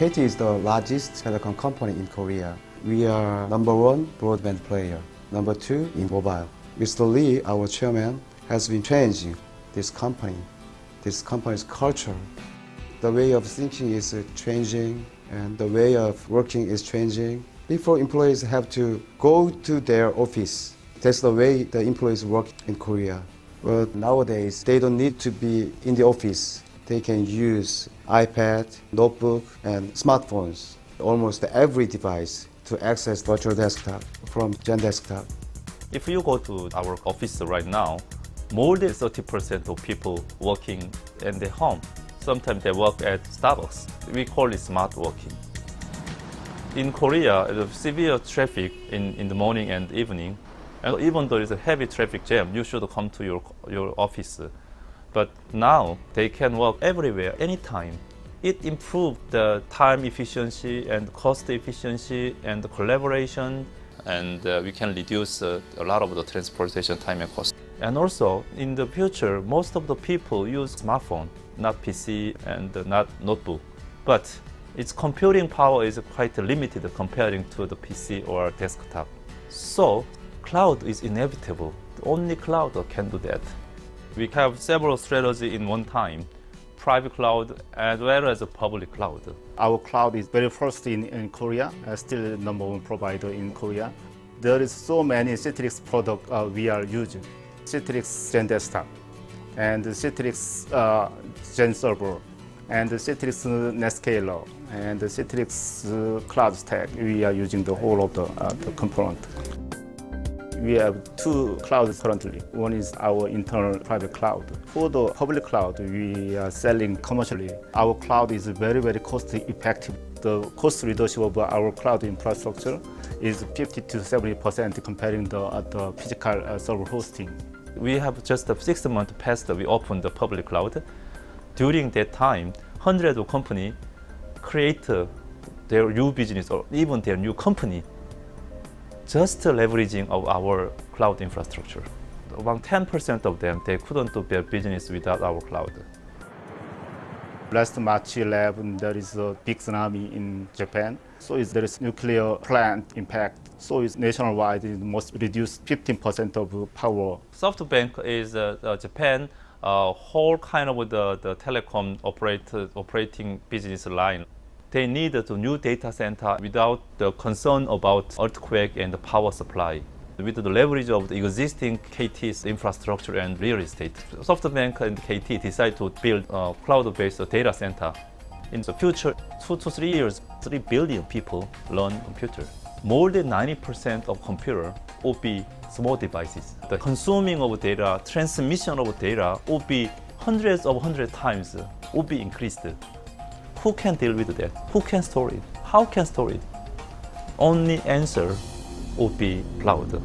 KT is the largest telecom company in Korea. We are number one broadband player, number two in mobile. Mr. Lee, our chairman, has been changing this company's culture. The way of thinking is changing and the way of working is changing. Before, employees have to go to their office. That's the way the employees work in Korea. But nowadays, they don't need to be in the office. They can use iPad, notebook, and smartphones, almost every device, to access virtual desktop from Gen Desktop. If you go to our office right now, more than 30% of people working in their home. Sometimes they work at Starbucks. We call it smart working. In Korea, there's severe traffic in the morning and evening. And even though there's a heavy traffic jam, you should come to your office. But now they can work everywhere, anytime. It improved the time efficiency and cost efficiency and the collaboration, and we can reduce a lot of the transportation time and cost. And also, in the future, most of the people use smartphone, not PC and not notebook. But its computing power is quite limited comparing to the PC or desktop. So, cloud is inevitable. Only cloud can do that. We have several strategies in one time, private cloud as well as a public cloud. Our cloud is very first in Korea, still number one provider in Korea. There is so many Citrix products we are using. Citrix Gen Desktop, and Citrix Gen Server, and Citrix NetScaler, and Citrix Cloud Stack. We are using the whole of the component. We have two clouds currently. One is our internal private cloud. For the public cloud, we are selling commercially. Our cloud is very, very cost effective. The cost reduction of our cloud infrastructure is 50 to 70% comparing the physical server hosting. We have just 6 months past we opened the public cloud. During that time, hundreds of companies create their new business or even their new company just leveraging of our cloud infrastructure. Around 10% of them, they couldn't do their business without our cloud. Last March 11, there is a big tsunami in Japan. So there is nuclear plant impact. So it's nationwide, it must reduce 15% of power. SoftBank is Japan whole kind of the telecom operating business line. They need a new data center without the concern about earthquake and the power supply. With the leverage of the existing KT's infrastructure and real estate, SoftBank and KT decided to build a cloud-based data center. In the future, 2 to 3 years, 3 billion people learn computer. More than 90% of computer will be small devices. The consuming of data, transmission of data will be hundreds times will be increased. Who can deal with that? Who can store it? How can store it? Only answer will be cloud.